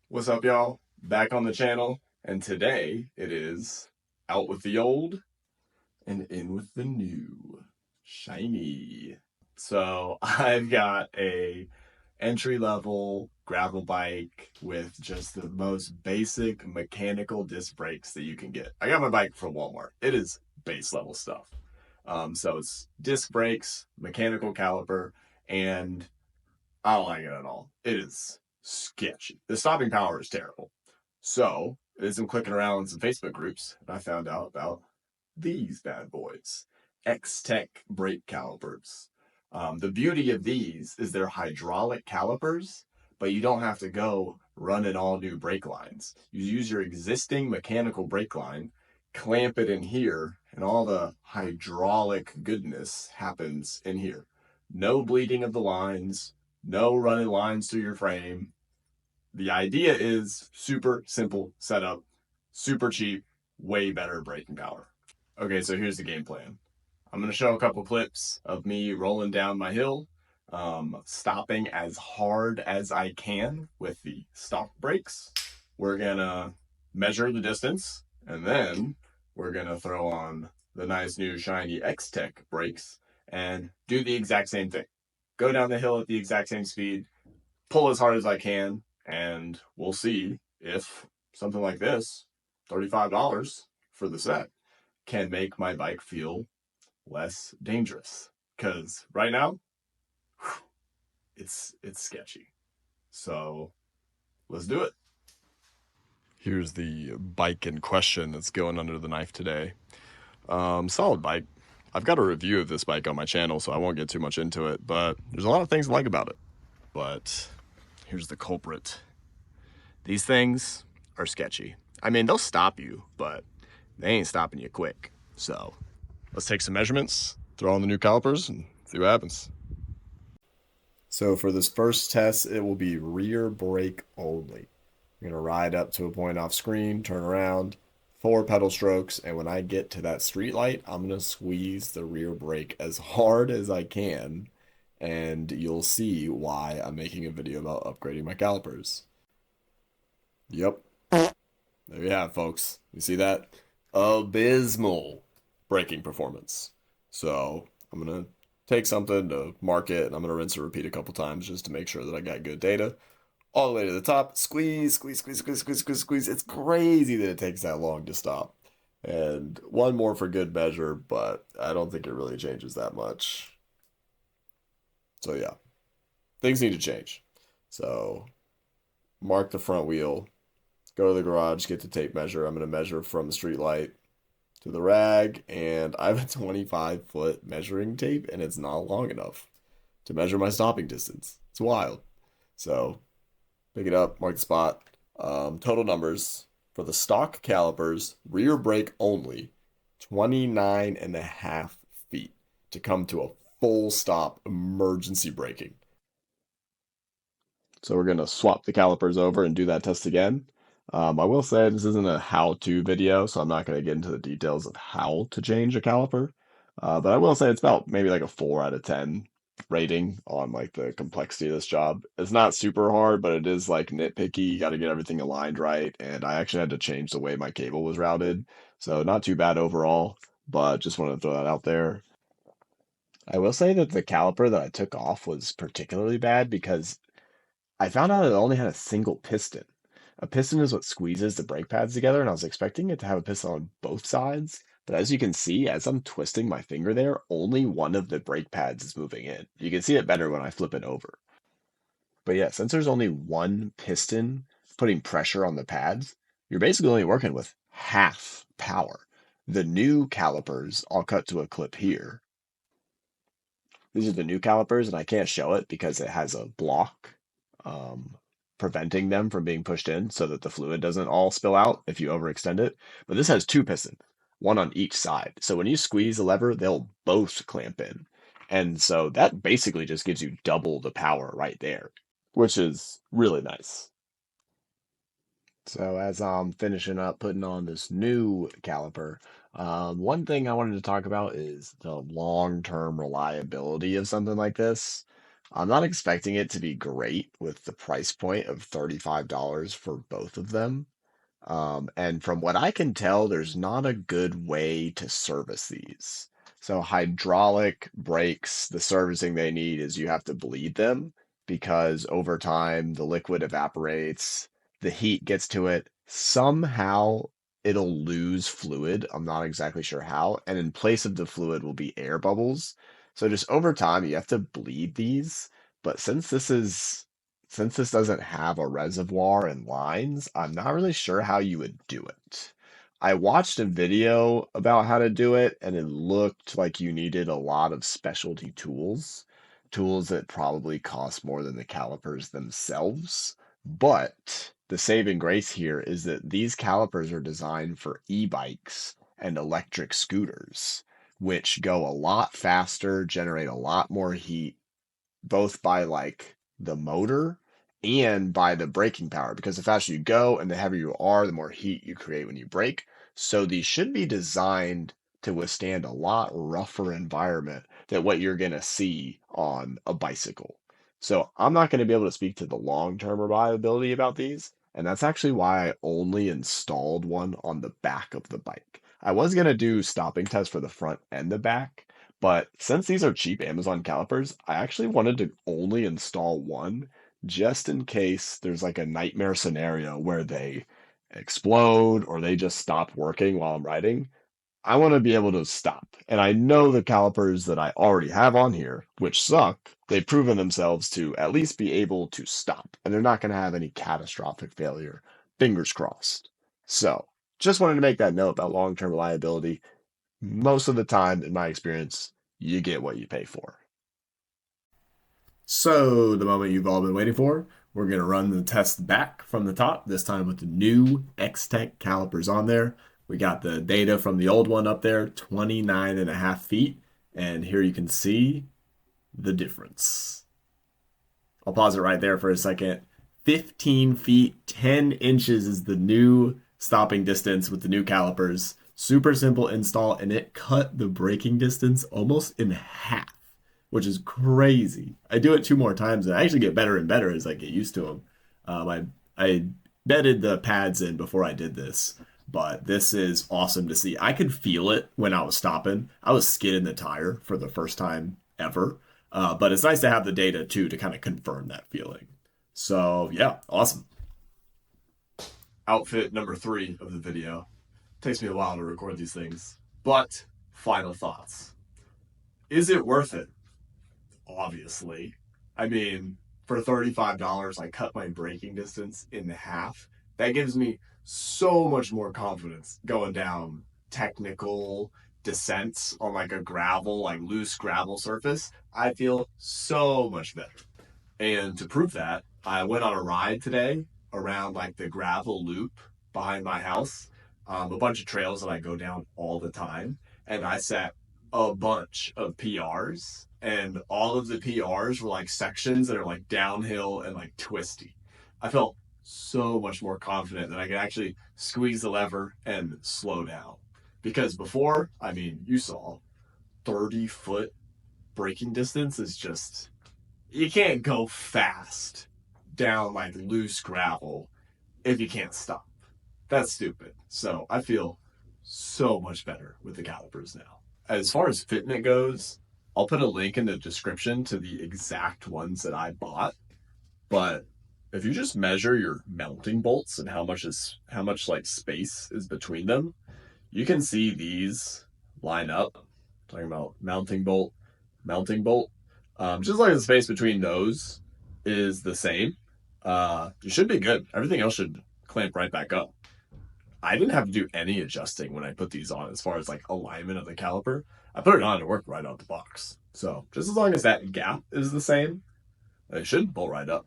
What's up, y'all? Back on the channel, and today it is out with the old and in with the new. Shiny. So I've got a entry-level gravel bike with just the most basic mechanical disc brakes that you can get. I got my bike from Walmart. It is base level stuff. So it's disc brakes, mechanical caliper, and I don't like it at all. It is sketchy. The stopping power is terrible. So, as I'm clicking around in some Facebook groups, and I found out about these bad boys, XTech brake calipers. The beauty of these is they're hydraulic calipers, but you don't have to go running all new brake lines. You use your existing mechanical brake line, clamp it in here, and all the hydraulic goodness happens in here. No bleeding of the lines, no running lines through your frame. The idea is super simple setup, super cheap, way better braking power. Okay, so here's the game plan. I'm going to show a couple clips of me rolling down my hill, stopping as hard as I can with the stock brakes. We're going to measure the distance, and then we're going to throw on the nice new shiny XTech brakes and do the exact same thing. Go down the hill at the exact same speed, pull as hard as I can, and we'll see if something like this, $35 for the set, can make my bike feel less dangerous. Because right now, it's sketchy. So let's do it. Here's the bike in question that's going under the knife today. Solid bike. I've got a review of this bike on my channel, so I won't get too much into it, but there's a lot of things I like about it. But here's the culprit. These things are sketchy. I mean, they'll stop you, but they ain't stopping you quick. So let's take some measurements, throw on the new calipers, and see what happens. So for this first test, it will be rear brake only. I'm gonna ride up to a point off screen, turn around, 4 pedal strokes, and when I get to that street light, I'm gonna squeeze the rear brake as hard as I can, and you'll see why I'm making a video about upgrading my calipers. Yep, there you have it, folks. You see that? Abysmal braking performance. So I'm gonna take something to mark it, and I'm gonna rinse and repeat a couple times just to make sure that I got good data. All the way to the top, squeeze, squeeze, squeeze, squeeze, squeeze, squeeze, squeeze. It's crazy that it takes that long to stop. And one more for good measure, but I don't think it really changes that much. So yeah, things need to change. So mark the front wheel, go to the garage, get the tape measure. I'm going to measure from the street light to the rag, and I have a 25-foot measuring tape, and it's not long enough to measure my stopping distance. It's wild. So pick it up, mark the spot. Total numbers for the stock calipers, rear brake only, 29.5 feet to come to a full stop emergency braking. So we're going to swap the calipers over and do that test again. I will say this isn't a how-to video, so I'm not going to get into the details of how to change a caliper. But I will say it's about maybe like a 4 out of 10 rating on like the complexity of this job. It's not super hard, but it is like nitpicky. You got to get everything aligned right, and I actually had to change the way my cable was routed. So not too bad overall, but just wanted to throw that out there. I will say that the caliper that I took off was particularly bad because I found out it only had a single piston. A piston is what squeezes the brake pads together, and I was expecting it to have a piston on both sides. But as you can see, as I'm twisting my finger there, only one of the brake pads is moving in. You can see it better when I flip it over. But yeah, since there's only one piston putting pressure on the pads, you're basically only working with half power. The new calipers, I'll cut to a clip here. These are the new calipers, and I can't show it because it has a block um, preventing them from being pushed in so that the fluid doesn't all spill out if you overextend it. But this has 2 pistons, one on each side. So when you squeeze the lever, they'll both clamp in. And so that basically just gives you double the power right there, which is really nice. So as I'm finishing up putting on this new caliper, one thing I wanted to talk about is the long-term reliability of something like this. I'm not expecting it to be great with the price point of $35 for both of them. And from what I can tell, there's not a good way to service these. So hydraulic brakes, the servicing they need is you have to bleed them because over time the liquid evaporates, the heat gets to it. Somehow it'll lose fluid. I'm not exactly sure how. And in place of the fluid will be air bubbles. So just over time you have to bleed these. But since this doesn't have a reservoir and lines, I'm not really sure how you would do it. I watched a video about how to do it, and it looked like you needed a lot of specialty tools, tools that probably cost more than the calipers themselves. But the saving grace here is that these calipers are designed for e-bikes and electric scooters, which go a lot faster, generate a lot more heat, both by like the motor and by the braking power because the faster you go and the heavier you are, the more heat you create when you brake. So these should be designed to withstand a lot rougher environment than what you're going to see on a bicycle. So I'm not going to be able to speak to the long-term reliability about these, and that's actually why I only installed one on the back of the bike. I was going to do stopping tests for the front and the back, but since these are cheap Amazon calipers, I actually wanted to only install one just in case there's like a nightmare scenario where they explode or they just stop working while I'm riding. I want to be able to stop. And I know the calipers that I already have on here, which suck, they've proven themselves to at least be able to stop. And they're not going to have any catastrophic failure. Fingers crossed. So, just wanted to make that note about long term reliability. Most of the time, in my experience, you get what you pay for. So, the moment you've all been waiting for, we're going to run the test back from the top, this time with the new XTech calipers on there. We got the data from the old one up there, 29.5 feet. And here you can see the difference. I'll pause it right there for a second. 15 feet, 10 inches is the new stopping distance with the new calipers. Super simple install, and it cut the braking distance almost in half, which is crazy. I do it 2 more times, and I actually get better and better as I get used to them. I bedded the pads in before I did this, but this is awesome to see. I could feel it when I was stopping. I was skidding the tire for the first time ever, but it's nice to have the data too to kind of confirm that feeling. So yeah, awesome. Outfit number 3 of the video. Takes me a while to record these things, but final thoughts. Is it worth it? Obviously. I mean, for $35, I cut my braking distance in half. That gives me so much more confidence going down technical descents on like a gravel, like loose gravel surface. I feel so much better. And to prove that, I went on a ride today around like the gravel loop behind my house, a bunch of trails that I go down all the time. And I set a bunch of PRs, and all of the PRs were like sections that are like downhill and like twisty. I felt so much more confident that I could actually squeeze the lever and slow down. Because before, I mean, you saw 30-foot braking distance is just, you can't go fast down like loose gravel if you can't stop. That's stupid. So I feel so much better with the calipers now. As far as fitment goes, I'll put a link in the description to the exact ones that I bought. But if you just measure your mounting bolts and how much like space is between them, you can see these line up. I'm talking about mounting bolt. Just like the space between those is the same. You should be good. Everything else should clamp right back up. I didn't have to do any adjusting when I put these on as far as like alignment of the caliper. I put it on and it worked right out the box. So just as long as that gap is the same, it should bolt right up.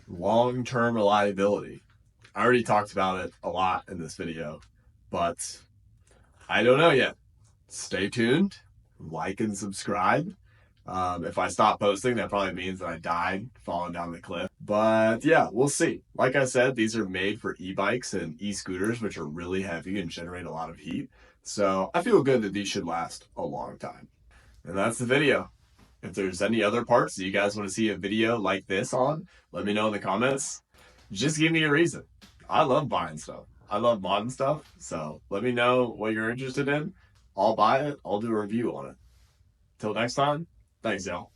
Long-term reliability. I already talked about it a lot in this video, but I don't know yet. Stay tuned, like and subscribe. If I stop posting, that probably means that I died falling down the cliff. But yeah, we'll see. Like I said, these are made for e-bikes and e-scooters, which are really heavy and generate a lot of heat. So I feel good that these should last a long time. And that's the video. If there's any other parts that you guys want to see a video like this on, let me know in the comments. Just give me a reason. I love buying stuff. I love modding stuff. So let me know what you're interested in. I'll buy it. I'll do a review on it. Till next time, thanks, y'all.